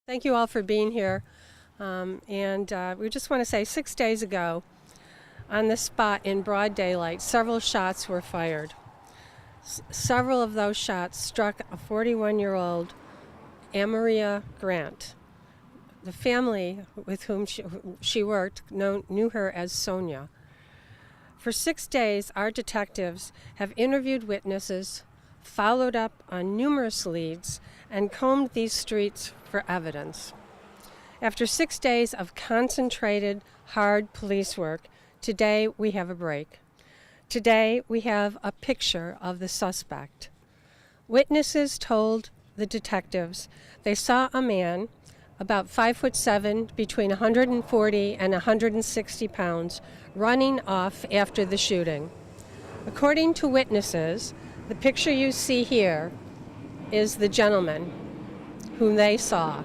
Thank you all for being here. We just want to say 6 days ago, on this spot in broad daylight, several shots were fired. Several of those shots struck a 41-year-old Sonia Grant. The family with whom she worked knew her as Sonia. For 6 days, our detectives have interviewed witnesses, followed up on numerous leads, and combed these streets for evidence. After 6 days of concentrated, hard police work, today we have a break. Today we have a picture of the suspect. Witnesses told the detectives they saw a man about 5'7", between 140 and 160 pounds, running off after the shooting. According to witnesses, the picture you see here is the gentleman whom they saw.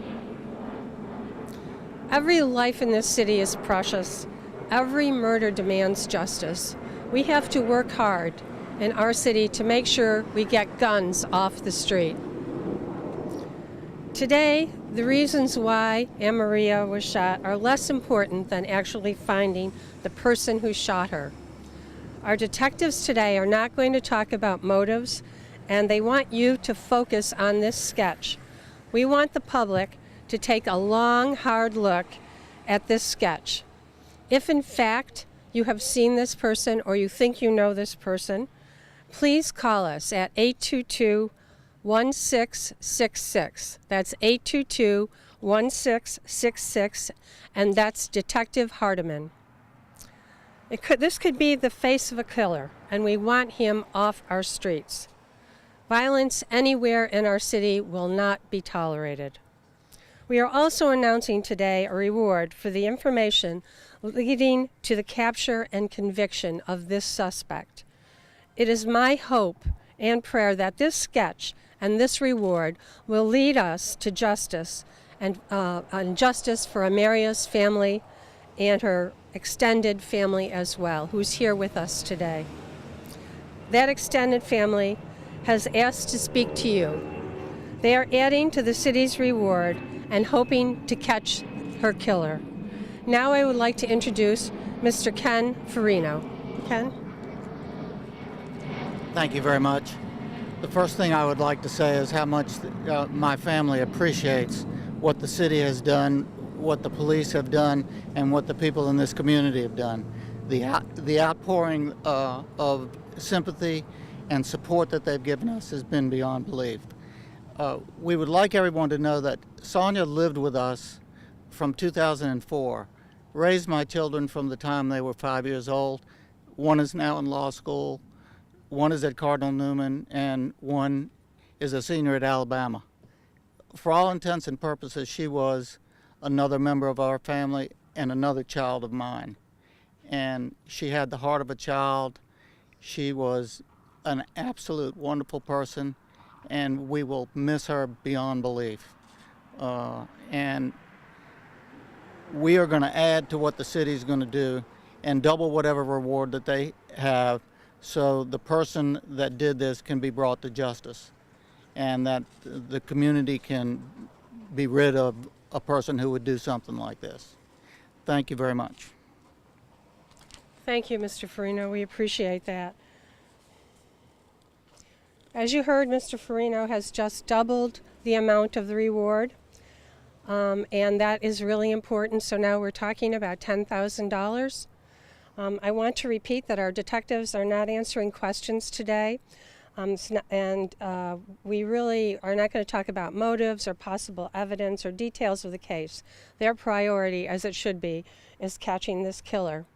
Every life in this city is precious. Every murder demands justice. We have to work hard in our city to make sure we get guns off the street. Today, the reasons why Sonia was shot are less important than actually finding the person who shot her. Our detectives today are not going to talk about motives, and they want you to focus on this sketch. We want the public to take a long, hard look at this sketch. If in fact you have seen this person or you think you know this person, please call us at 822-1666. That's 822-1666, and that's Detective Hardiman. This could be the face of a killer, and we want him off our streets. Violence anywhere in our city will not be tolerated. We are also announcing today a reward for the information leading to the capture and conviction of this suspect. It is my hope and prayer that this sketch and this reward will lead us to justice and justice for Sonia's family and her extended family as well, who's here with us today. That extended family has asked to speak to you. They are adding to the city's reward and hoping to catch her killer. Now I would like to introduce Mr. Ken Farino. Ken? Thank you very much. The first thing I would like to say is how much my family appreciates what the city has done, what the police have done, and what the people in this community have done. The outpouring of sympathy and support that they've given us has been beyond belief. We would like everyone to know that Sonia lived with us from 2004, raised my children from the time they were 5 years old. One is now in law school, one is at Cardinal Newman, and one is a senior at Alabama. For all intents and purposes, she was another member of our family and another child of mine. And she had the heart of a child. She was an absolute wonderful person, and we will miss her beyond belief. And we are going to add to what the city's going to do and double whatever reward that they have, so the person that did this can be brought to justice and that the community can be rid of a person who would do something like this. Thank you very much. Thank you, Mr. Farino. We appreciate that. As you heard, Mr. Farino has just doubled the amount of the reward, and that is really important. So now we're talking about $10,000. I want to repeat that our detectives are not answering questions today, we really are not going to talk about motives or possible evidence or details of the case. Their priority, as it should be, is catching this killer.